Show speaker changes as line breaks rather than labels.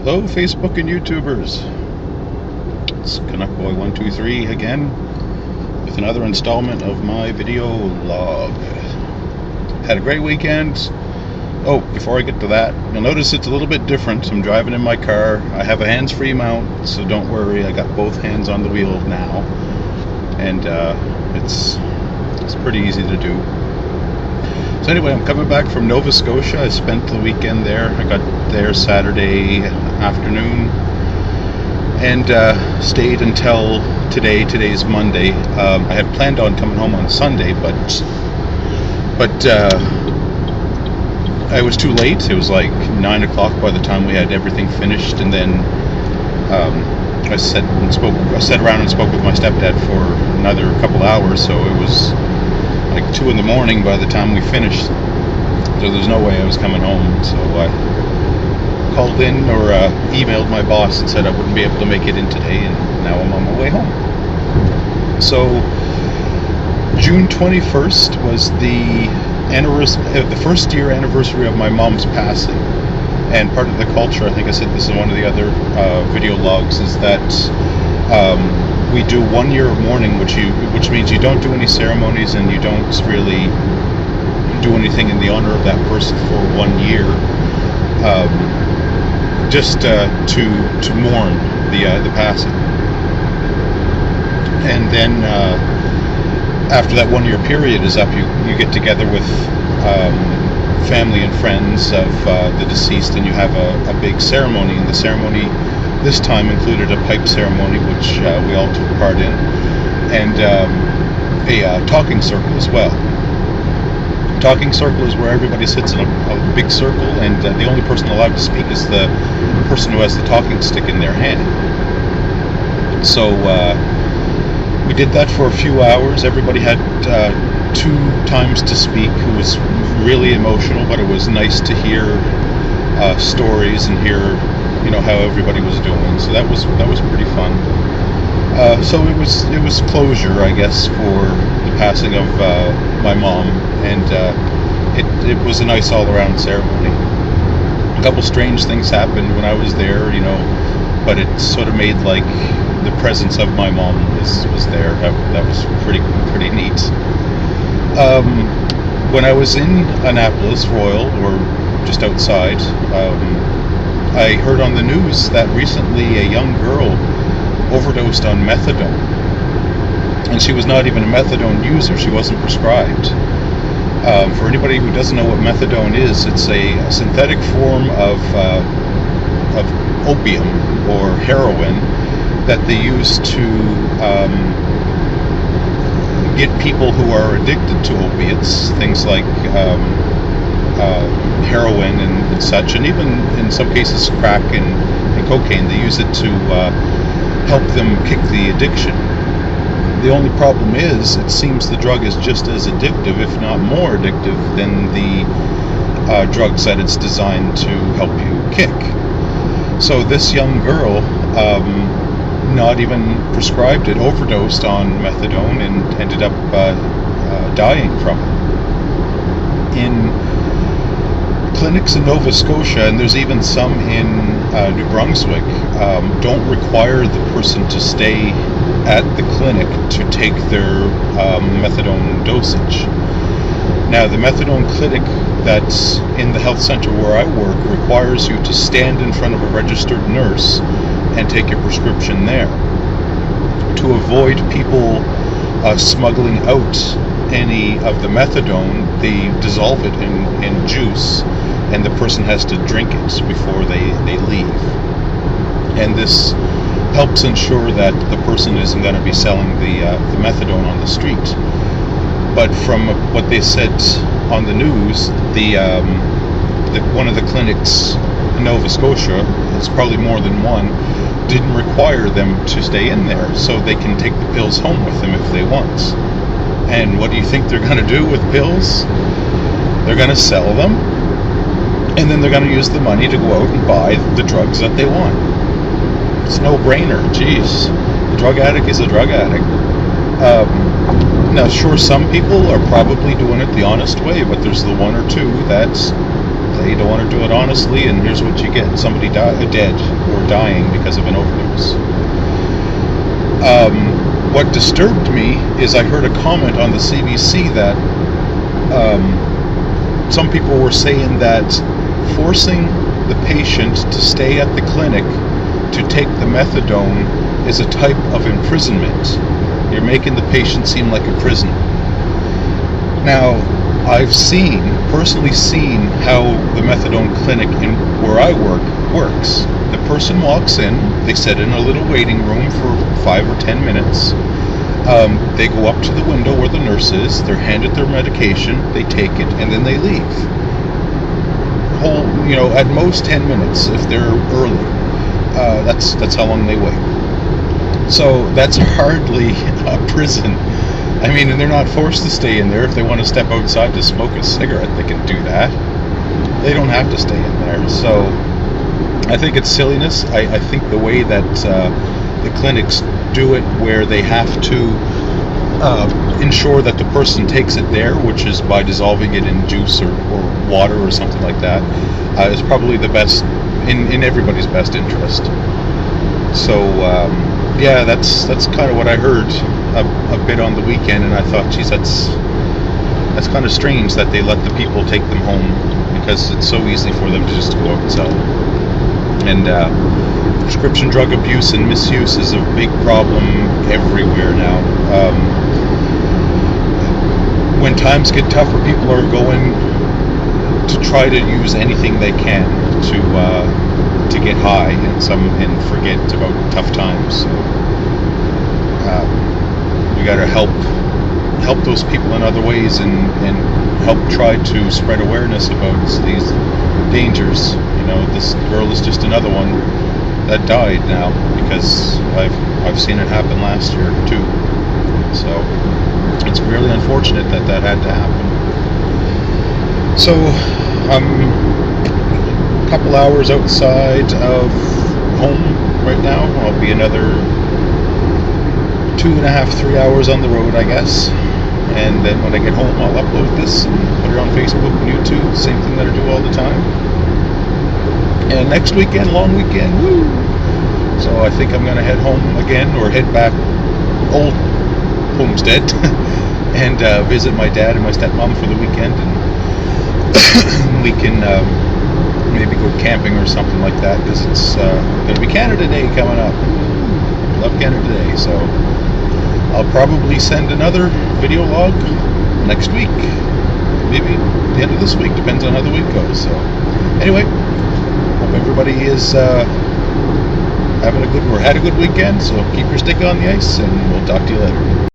Hello, Facebook and YouTubers. It's Canuckboy123 again with another installment of my video log. Had a great weekend. Oh, before I get to that, you'll notice it's a little bit different. I'm driving in my car. I have a hands-free mount, so don't worry. I got both hands on the wheel now, and it's pretty easy to do. So anyway, I'm coming back from Nova Scotia. I spent the weekend there. I got there Saturday afternoon and stayed until today. Today's Monday. I had planned on coming home on Sunday, but I was too late. It was like 9 o'clock by the time we had everything finished, and then I sat around and spoke with my stepdad for another couple hours, so it was like 2 in the morning by the time we finished. So there's no way I was coming home. So I called in or emailed my boss and said I wouldn't be able to make it in today, and now I'm on my way home. So June 21st was the first year anniversary of my mom's passing. And part of the culture, I think I said this in one of the other video logs, is that we do 1 year of mourning, which means you don't do any ceremonies and you don't really do anything in the honor of that person for 1 year, just to mourn the passing. And then after that 1 year period is up, you get together with family and friends of the deceased, and you have a big ceremony. And the ceremony this time included a pipe ceremony, which we all took part in, and a talking circle as well. Talking circle is where everybody sits in a big circle, and the only person allowed to speak is the person who has the talking stick in their hand. So we did that for a few hours. Everybody had 2 times to speak. It was really emotional, but it was nice to hear stories and hear how everybody was doing. So that was pretty fun. So it was closure, I guess, for the passing of my mom, and it was a nice all-around ceremony. A couple strange things happened when I was there, but it sort of made like the presence of my mom was there. That was pretty neat. When I was in Annapolis Royal, or just outside, I heard on the news that recently a young girl overdosed on methadone. And she was not even a methadone user. She wasn't prescribed. For anybody who doesn't know what methadone is, it's a synthetic form of opium or heroin that they use to get people who are addicted to opiates, things like heroin and such, and even in some cases crack and cocaine. They use it to help them kick the addiction. The only problem is, it seems the drug is just as addictive, if not more addictive, than the drugs that it's designed to help you kick. So this young girl, not even prescribed it, overdosed on methadone and ended up dying from it. In clinics in Nova Scotia, and there's even some in New Brunswick, don't require the person to stay at the clinic to take their methadone dosage. Now, the methadone clinic that's in the health center where I work requires you to stand in front of a registered nurse and take your prescription there. To avoid people smuggling out any of the methadone, they dissolve it in juice, and the person has to drink it before they leave. And this helps ensure that the person isn't going to be selling the methadone on the street. But from what they said on the news, one of the clinics in Nova Scotia, it's probably more than one, didn't require them to stay in there, so they can take the pills home with them if they want. And what do you think they're going to do with pills? They're going to sell them, and then they're going to use the money to go out and buy the drugs that they want. It's no brainer. Jeez, a drug addict is a drug addict. Now, sure, some people are probably doing it the honest way, but there's the one or two that You don't want to do it honestly, and here's what you get: somebody dead or dying because of an overdose. What disturbed me is I heard a comment on the CBC that some people were saying that forcing the patient to stay at the clinic to take the methadone is a type of imprisonment. You're making the patient seem like a prisoner. Now, I've personally seen how the methadone clinic where I work works. The person walks in, they sit in a little waiting room for 5 or 10 minutes. They go up to the window where the nurse is, they're handed their medication, they take it, and then they leave. At most 10 minutes if they're early. That's how long they wait. So that's hardly a prison. I mean, and they're not forced to stay in there. If they want to step outside to smoke a cigarette, they can do that. They don't have to stay in there. So I think it's silliness. I think the way that the clinics do it, where they have to ensure that the person takes it there, which is by dissolving it in juice or water or something like that, is probably the best, in everybody's best interest. So yeah, that's kind of what I heard a bit on the weekend, and I thought, geez, that's kind of strange that they let the people take them home, because it's so easy for them to just go out and sell them. And prescription drug abuse and misuse is a big problem everywhere now. When times get tougher, people are going to try to use anything they can to get high and forget about tough times. So, we got to help those people in other ways and help try to spread awareness about these dangers. This girl is just another one that died now, because I've seen it happen last year too. So it's really unfortunate that had to happen. So a couple hours outside of home right now. I'll be another 2.5, 3 hours on the road, I guess. And then when I get home, I'll upload this and put it on Facebook and YouTube. Same thing that I do all the time. And next weekend, long weekend, woo! So I think I'm going to head home again, or head back old homestead and visit my dad and my stepmom for the weekend, and we can maybe go camping or something like that, because it's going to be Canada Day coming up. Love Canada Day. So I'll probably send another video log next week, maybe the end of this week, depends on how the week goes. So anyway, hope everybody is had a good weekend. So keep your stick on the ice, and we'll talk to you later.